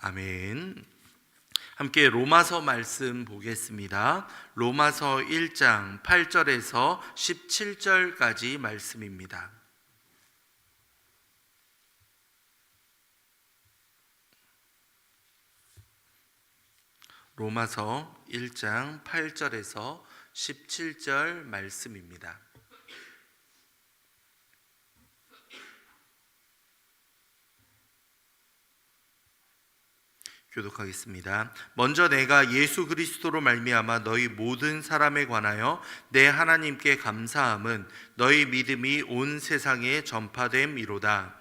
아멘. 함께 로마서 말씀 보겠습니다. 로마서 1장 8절에서 17절까지 말씀입니다. 로마서 1장 8절에서 17절 말씀입니다. 교독하겠습니다. 먼저 내가 예수 그리스도로 말미암아 너희 모든 사람에 관하여 내 하나님께 감사함은 너희 믿음이 온 세상에 전파됨이로다.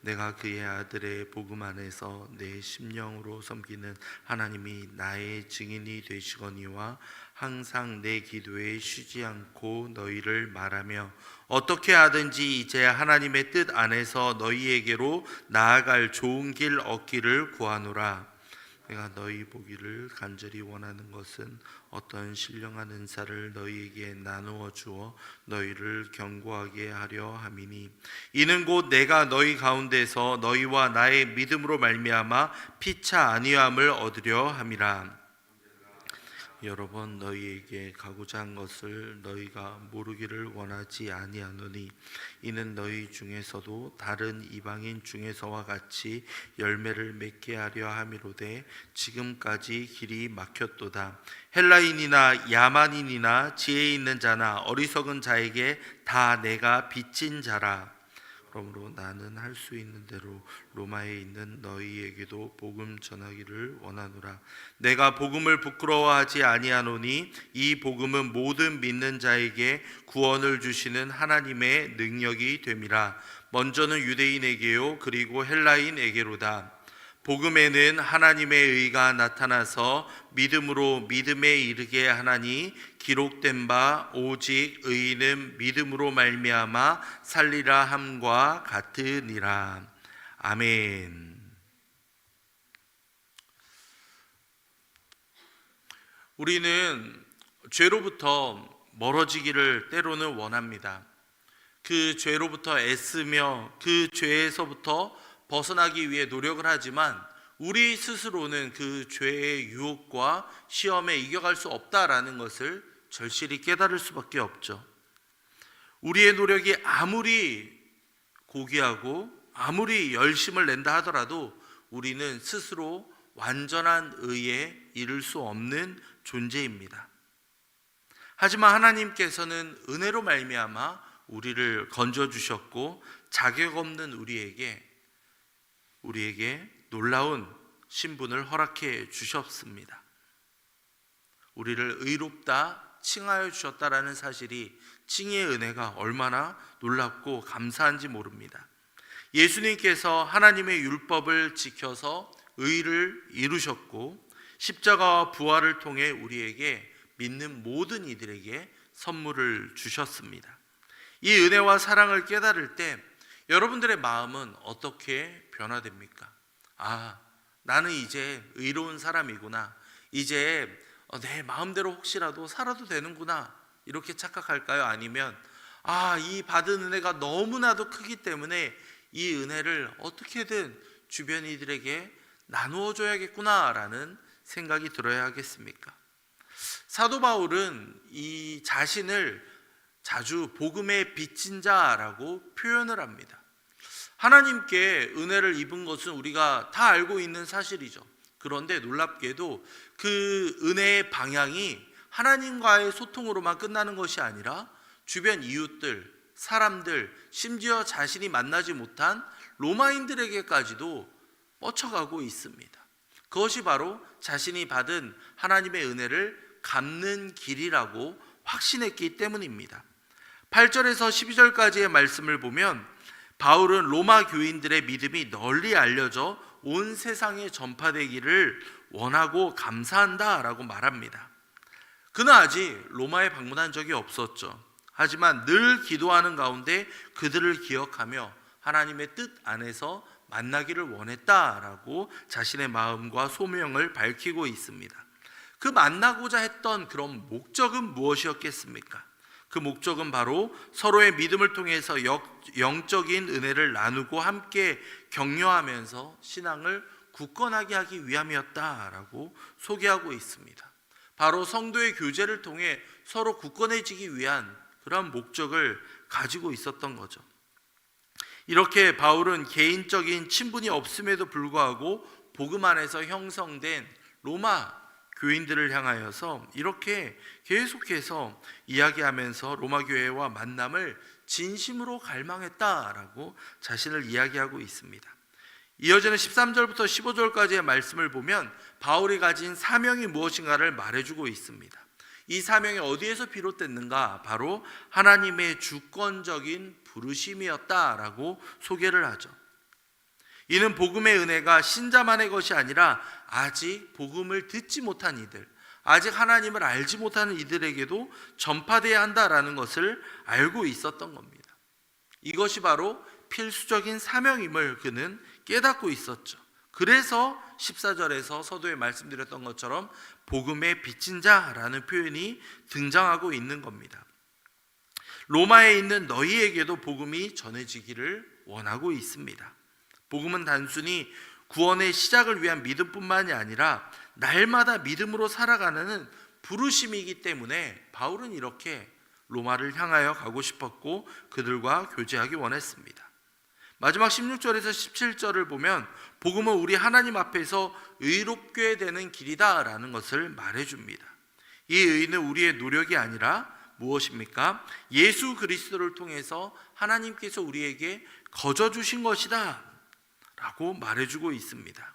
내가 그의 아들의 복음 안에서 내 심령으로 섬기는 하나님이 나의 증인이 되시거니와 항상 내 기도에 쉬지 않고 너희를 말하며 어떻게 하든지 이제 하나님의 뜻 안에서 너희에게로 나아갈 좋은 길 얻기를 구하노라. 내가 너희 보기를 간절히 원하는 것은 어떤 신령한 은사를 너희에게 나누어 주어 너희를 견고하게 하려 함이니 이는 곧 내가 너희 가운데서 너희와 나의 믿음으로 말미암아 피차 안위함을 얻으려 함이라. 여러 번 너희에게 가고자 한 것을 너희가 모르기를 원하지 아니하노니 이는 너희 중에서도 다른 이방인 중에서와 같이 열매를 맺게 하려 함이로되 지금까지 길이 막혔도다. 헬라인이나 야만인이나 지혜 있는 자나 어리석은 자에게 다 내가 빚진 자라. 그러므로 나는 할 수 있는 대로 로마에 있는 너희에게도 복음 전하기를 원하노라. 내가 복음을 부끄러워하지 아니하노니 이 복음은 모든 믿는 자에게 구원을 주시는 하나님의 능력이 됨이라. 먼저는 유대인에게요 그리고 헬라인에게로다. 복음에는 하나님의 의가 나타나서 믿음으로 믿음에 이르게 하나니 기록된 바 오직 의인은 믿음으로 말미암아 살리라 함과 같으니라. 아멘. 우리는 죄로부터 멀어지기를 때로는 원합니다. 그 죄로부터 애쓰며 그 죄에서부터 벗어나기 위해 노력을 하지만 우리 스스로는 그 죄의 유혹과 시험에 이겨갈 수 없다라는 것을 절실히 깨달을 수밖에 없죠. 우리의 노력이 아무리 고귀하고 아무리 열심을 낸다 하더라도 우리는 스스로 완전한 의에 이를 수 없는 존재입니다. 하지만 하나님께서는 은혜로 말미암아 우리를 건져주셨고 자격 없는 우리에게 놀라운 신분을 허락해 주셨습니다. 우리를 의롭다 칭하여 주셨다라는 사실이 칭의의 은혜가 얼마나 놀랍고 감사한지 모릅니다. 예수님께서 하나님의 율법을 지켜서 의를 이루셨고 십자가와 부활을 통해 우리에게 믿는 모든 이들에게 선물을 주셨습니다. 이 은혜와 사랑을 깨달을 때 여러분들의 마음은 어떻게 변화됩니까? 나는 이제 의로운 사람이구나. 이제 내 마음대로 혹시라도 살아도 되는구나. 이렇게 착각할까요? 아니면 이 받은 은혜가 너무나도 크기 때문에 이 은혜를 어떻게든 주변 이들에게 나누어 줘야겠구나라는 생각이 들어야 하겠습니까? 사도 바울은 이 자신을 자주 복음의 빚진 자라고 표현을 합니다. 하나님께 은혜를 입은 것은 우리가 다 알고 있는 사실이죠. 그런데 놀랍게도 그 은혜의 방향이 하나님과의 소통으로만 끝나는 것이 아니라 주변 이웃들, 사람들, 심지어 자신이 만나지 못한 로마인들에게까지도 뻗쳐가고 있습니다. 그것이 바로 자신이 받은 하나님의 은혜를 갚는 길이라고 확신했기 때문입니다. 8절에서 12절까지의 말씀을 보면 바울은 로마 교인들의 믿음이 널리 알려져 온 세상에 전파되기를 원하고 감사한다라고 말합니다. 그는 아직 로마에 방문한 적이 없었죠. 하지만 늘 기도하는 가운데 그들을 기억하며 하나님의 뜻 안에서 만나기를 원했다라고 자신의 마음과 소명을 밝히고 있습니다. 그 만나고자 했던 그런 목적은 무엇이었겠습니까? 그 목적은 바로 서로의 믿음을 통해서 영적인 은혜를 나누고 함께 격려하면서 신앙을 굳건하게 하기 위함이었다라고 소개하고 있습니다. 바로 성도의 교제를 통해 서로 굳건해지기 위한 그런 목적을 가지고 있었던 거죠. 이렇게 바울은 개인적인 친분이 없음에도 불구하고 복음 안에서 형성된 로마 교인들을 향하여서 이렇게 계속해서 이야기하면서 로마 교회와 만남을 진심으로 갈망했다라고 자신을 이야기하고 있습니다. 이어지는 13절부터 15절까지의 말씀을 보면 바울이 가진 사명이 무엇인가를 말해주고 있습니다. 이 사명이 어디에서 비롯됐는가? 바로 하나님의 주권적인 부르심이었다라고 소개를 하죠. 이는 복음의 은혜가 신자만의 것이 아니라 아직 복음을 듣지 못한 이들, 아직 하나님을 알지 못하는 이들에게도 전파되어야 한다라는 것을 알고 있었던 겁니다. 이것이 바로 필수적인 사명임을 그는 깨닫고 있었죠. 그래서 14절에서 서두에 말씀드렸던 것처럼 복음의 빚진 자라는 표현이 등장하고 있는 겁니다. 로마에 있는 너희에게도 복음이 전해지기를 원하고 있습니다. 복음은 단순히 구원의 시작을 위한 믿음뿐만이 아니라 날마다 믿음으로 살아가는 부르심이기 때문에 바울은 이렇게 로마를 향하여 가고 싶었고 그들과 교제하기 원했습니다. 마지막 16절에서 17절을 보면 복음은 우리 하나님 앞에서 의롭게 되는 길이다라는 것을 말해줍니다. 이 의는 우리의 노력이 아니라 무엇입니까? 예수 그리스도를 통해서 하나님께서 우리에게 거저 주신 것이다 라고 말해주고 있습니다.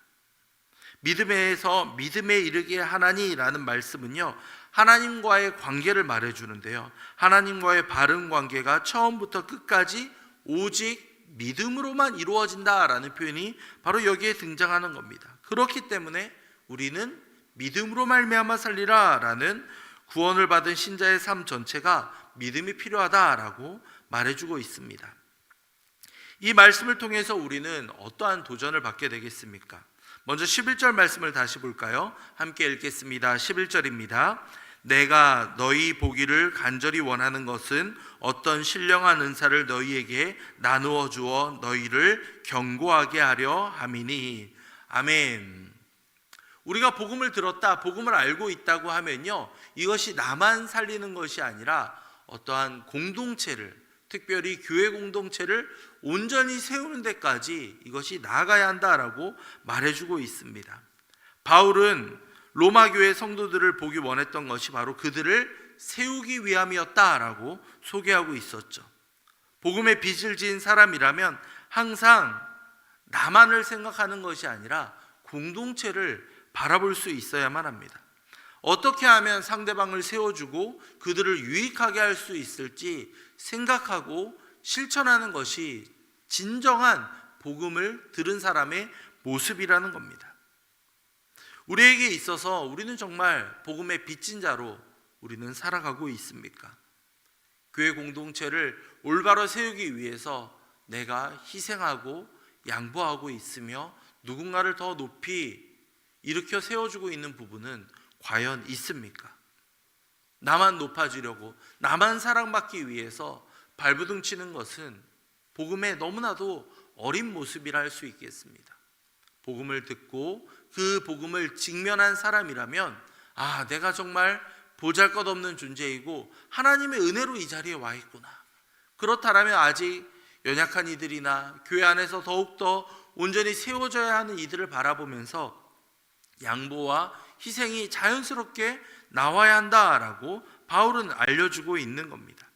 믿음에서 믿음에 이르게 하나니라는 말씀은요, 하나님과의 관계를 말해주는데요, 하나님과의 바른 관계가 처음부터 끝까지 오직 믿음으로만 이루어진다라는 표현이 바로 여기에 등장하는 겁니다. 그렇기 때문에 우리는 믿음으로 말미암아 살리라라는 구원을 받은 신자의 삶 전체가 믿음이 필요하다라고 말해주고 있습니다. 이 말씀을 통해서 우리는 어떠한 도전을 받게 되겠습니까? 먼저 11절 말씀을 다시 볼까요? 함께 읽겠습니다. 11절입니다. 내가 너희 보기를 간절히 원하는 것은 어떤 신령한 은사를 너희에게 나누어 주어 너희를 견고하게 하려 함이니. 아멘. 우리가 복음을 들었다, 복음을 알고 있다고 하면요, 이것이 나만 살리는 것이 아니라 어떠한 공동체를, 특별히 교회 공동체를 온전히 세우는 데까지 이것이 나아가야 한다라고 말해주고 있습니다. 바울은 로마 교회 성도들을 보기 원했던 것이 바로 그들을 세우기 위함이었다라고 소개하고 있었죠. 복음의 빚을 지은 사람이라면 항상 나만을 생각하는 것이 아니라 공동체를 바라볼 수 있어야만 합니다. 어떻게 하면 상대방을 세워주고 그들을 유익하게 할 수 있을지 생각하고 실천하는 것이 진정한 복음을 들은 사람의 모습이라는 겁니다. 우리에게 있어서 우리는 정말 복음의 빚진 자로 우리는 살아가고 있습니까? 교회 공동체를 올바로 세우기 위해서 내가 희생하고 양보하고 있으며 누군가를 더 높이 일으켜 세워주고 있는 부분은 과연 있습니까? 나만 높아지려고, 나만 사랑받기 위해서 발부둥 치는 것은 복음의 너무나도 어린 모습이라 할 수 있겠습니다. 복음을 듣고 그 복음을 직면한 사람이라면 내가 정말 보잘것없는 존재이고 하나님의 은혜로 이 자리에 와 있구나. 그렇다면 아직 연약한 이들이나 교회 안에서 더욱더 온전히 세워져야 하는 이들을 바라보면서 양보와 희생이 자연스럽게 나와야 한다라고 바울은 알려주고 있는 겁니다.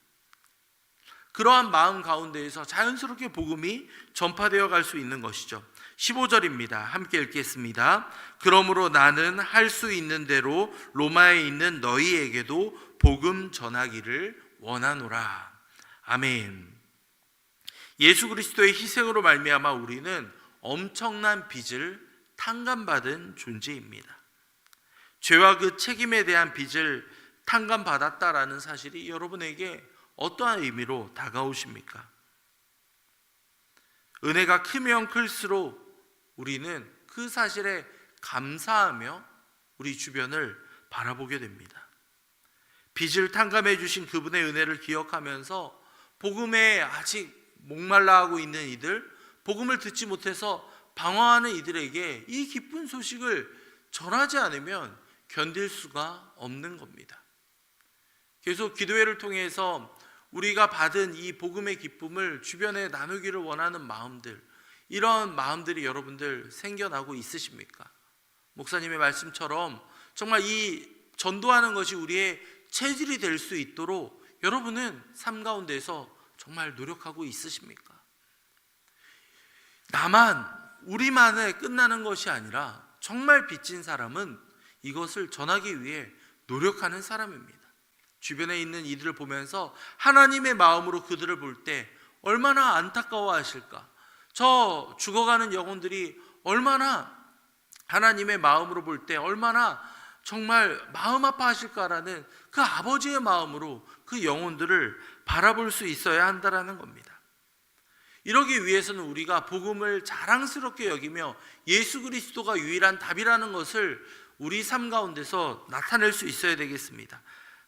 그러한 마음 가운데에서 자연스럽게 복음이 전파되어 갈 수 있는 것이죠. 15절입니다. 함께 읽겠습니다. 그러므로 나는 할 수 있는 대로 로마에 있는 너희에게도 복음 전하기를 원하노라. 아멘. 예수 그리스도의 희생으로 말미암아 우리는 엄청난 빚을 탕감받은 존재입니다. 죄와 그 책임에 대한 빚을 탕감받았다라는 사실이 여러분에게 어떠한 의미로 다가오십니까? 은혜가 크면 클수록 우리는 그 사실에 감사하며 우리 주변을 바라보게 됩니다. 빚을 탕감해 주신 그분의 은혜를 기억하면서 복음에 아직 목말라하고 있는 이들, 복음을 듣지 못해서 방황하는 이들에게 이 기쁜 소식을 전하지 않으면 견딜 수가 없는 겁니다. 계속 기도회를 통해서 우리가 받은 이 복음의 기쁨을 주변에 나누기를 원하는 마음들, 이런 마음들이 여러분들 생겨나고 있으십니까? 목사님의 말씀처럼 정말 이 전도하는 것이 우리의 체질이 될 수 있도록 여러분은 삶 가운데서 정말 노력하고 있으십니까? 우리만에 끝나는 것이 아니라 정말 빚진 사람은 이것을 전하기 위해 노력하는 사람입니다. 주변에 있는 이들을 보면서 하나님의 마음으로 그들을 볼 때 얼마나 안타까워 하실까? 저 죽어가는 영혼들이 얼마나 하나님의 마음으로 볼 때 얼마나 정말 마음 아파하실까라는 그 아버지의 마음으로 그 영혼들을 바라볼 수 있어야 한다라는 겁니다. 이러기 위해서는 우리가 복음을 자랑스럽게 여기며 예수 그리스도가 유일한 답이라는 것을 우리 삶 가운데서 나타낼 수 있어야 되겠습니다.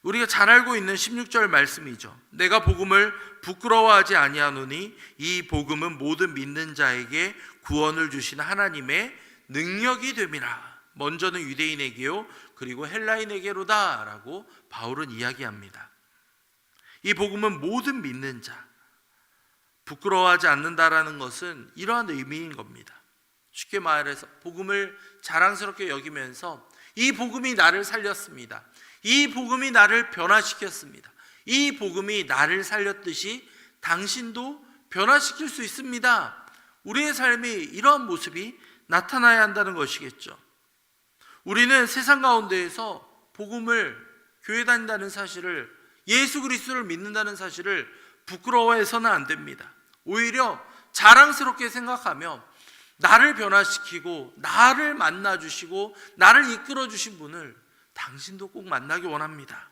우리가 잘 알고 있는 16절 말씀이죠. 내가 복음을 부끄러워하지 아니하노니 이 복음은 모든 믿는 자에게 구원을 주시는 하나님의 능력이 됨이라. 먼저는 유대인에게요 그리고 헬라인에게로다 라고 바울은 이야기합니다. 이 복음은 모든 믿는 자, 부끄러워하지 않는다라는 것은 이러한 의미인 겁니다. 쉽게 말해서 복음을 자랑스럽게 여기면서 이 복음이 나를 살렸습니다. 이 복음이 나를 변화시켰습니다. 이 복음이 나를 살렸듯이 당신도 변화시킬 수 있습니다. 우리의 삶이 이러한 모습이 나타나야 한다는 것이겠죠. 우리는 세상 가운데에서 복음을, 교회 다닌다는 사실을, 예수 그리스도를 믿는다는 사실을 부끄러워해서는 안 됩니다. 오히려 자랑스럽게 생각하며 나를 변화시키고 나를 만나주시고 나를 이끌어주신 분을 당신도 꼭 만나기 원합니다.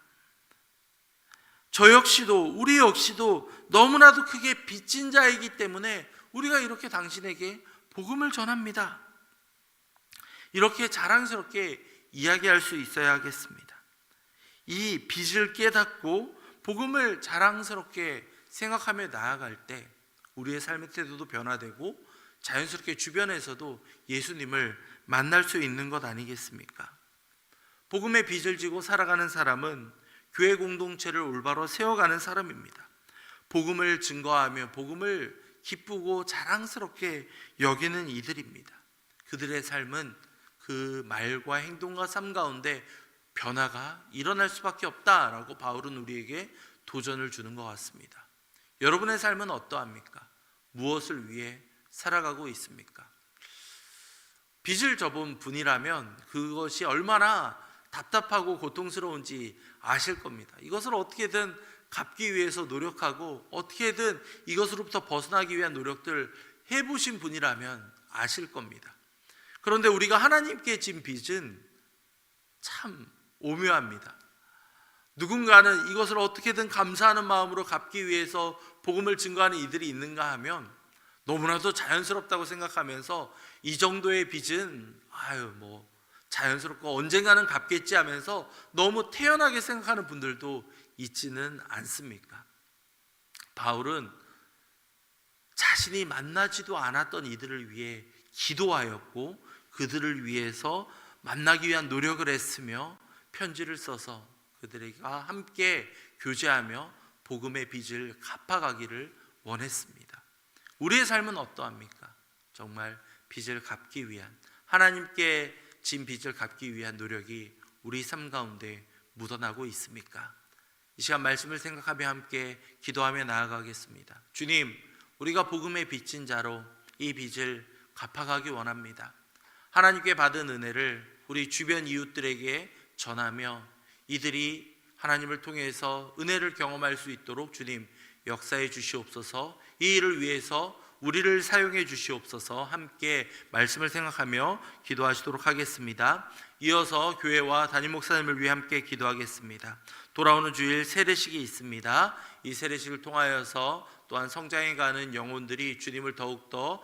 저 역시도, 우리 역시도 너무나도 크게 빚진 자이기 때문에 우리가 이렇게 당신에게 복음을 전합니다. 이렇게 자랑스럽게 이야기할 수 있어야 하겠습니다. 이 빚을 깨닫고 복음을 자랑스럽게 생각하며 나아갈 때 우리의 삶의 태도도 변화되고 자연스럽게 주변에서도 예수님을 만날 수 있는 것 아니겠습니까? 복음의 빚을 지고 살아가는 사람은 교회 공동체를 올바로 세워가는 사람입니다. 복음을 증거하며 복음을 기쁘고 자랑스럽게 여기는 이들입니다. 그들의 삶은 그 말과 행동과 삶 가운데 변화가 일어날 수밖에 없다라고 바울은 우리에게 도전을 주는 것 같습니다. 여러분의 삶은 어떠합니까? 무엇을 위해 살아가고 있습니까? 빚을 져본 분이라면 그것이 얼마나 답답하고 고통스러운지 아실 겁니다. 이것을 어떻게든 갚기 위해서 노력하고 어떻게든 이것으로부터 벗어나기 위한 노력들 해보신 분이라면 아실 겁니다. 그런데 우리가 하나님께 진 빚은 참 오묘합니다. 누군가는 이것을 어떻게든 감사하는 마음으로 갚기 위해서 복음을 증거하는 이들이 있는가 하면 너무나도 자연스럽다고 생각하면서 이 정도의 빚은 자연스럽고 언젠가는 갚겠지 하면서 너무 태연하게 생각하는 분들도 있지는 않습니까? 바울은 자신이 만나지도 않았던 이들을 위해 기도하였고 그들을 위해서 만나기 위한 노력을 했으며 편지를 써서 그들과 함께 교제하며 복음의 빚을 갚아가기를 원했습니다. 우리의 삶은 어떠합니까? 정말 빚을 갚기 위한, 하나님께 진 빚을 갚기 위한 노력이 우리 삶 가운데 묻어나고 있습니까? 이 시간 말씀을 생각하며 함께 기도하며 나아가겠습니다. 주님, 우리가 복음의 빚진 자로 이 빚을 갚아가기 원합니다. 하나님께 받은 은혜를 우리 주변 이웃들에게 전하며 이들이 하나님을 통해서 은혜를 경험할 수 있도록 주님 역사해 주시옵소서. 이 일을 위해서 우리를 사용해 주시옵소서. 함께 말씀을 생각하며 기도하시도록 하겠습니다. 이어서 교회와 담임 목사님을 위해 함께 기도하겠습니다. 돌아오는 주일 세례식이 있습니다. 이 세례식을 통하여서 또한 성장해 가는 영혼들이 주님을 더욱더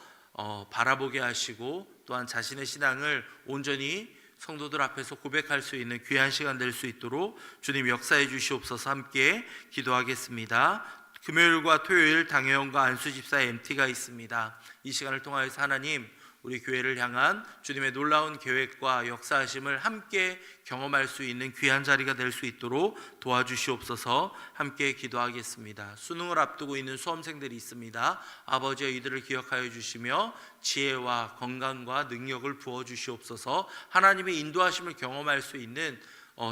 바라보게 하시고 또한 자신의 신앙을 온전히 성도들 앞에서 고백할 수 있는 귀한 시간 될 수 있도록 주님 역사해 주시옵소서. 함께 기도하겠습니다. 금요일과 토요일 당회원과 안수집사의 MT가 있습니다. 이 시간을 통하여서 하나님, 우리 교회를 향한 주님의 놀라운 계획과 역사하심을 함께 경험할 수 있는 귀한 자리가 될 수 있도록 도와주시옵소서. 함께 기도하겠습니다. 수능을 앞두고 있는 수험생들이 있습니다. 아버지여, 이들을 기억하여 주시며 지혜와 건강과 능력을 부어주시옵소서. 하나님의 인도하심을 경험할 수 있는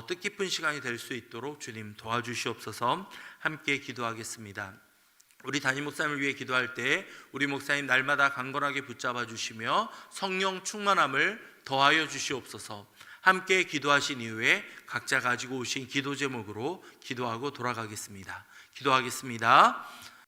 뜻깊은 시간이 될 수 있도록 주님 도와주시옵소서. 함께 기도하겠습니다. 우리 담임 목사님을 위해 기도할 때 우리 목사님 날마다 강건하게 붙잡아 주시며 성령 충만함을 더하여 주시옵소서. 함께 기도하신 이후에 각자 가지고 오신 기도 제목으로 기도하고 돌아가겠습니다. 기도하겠습니다.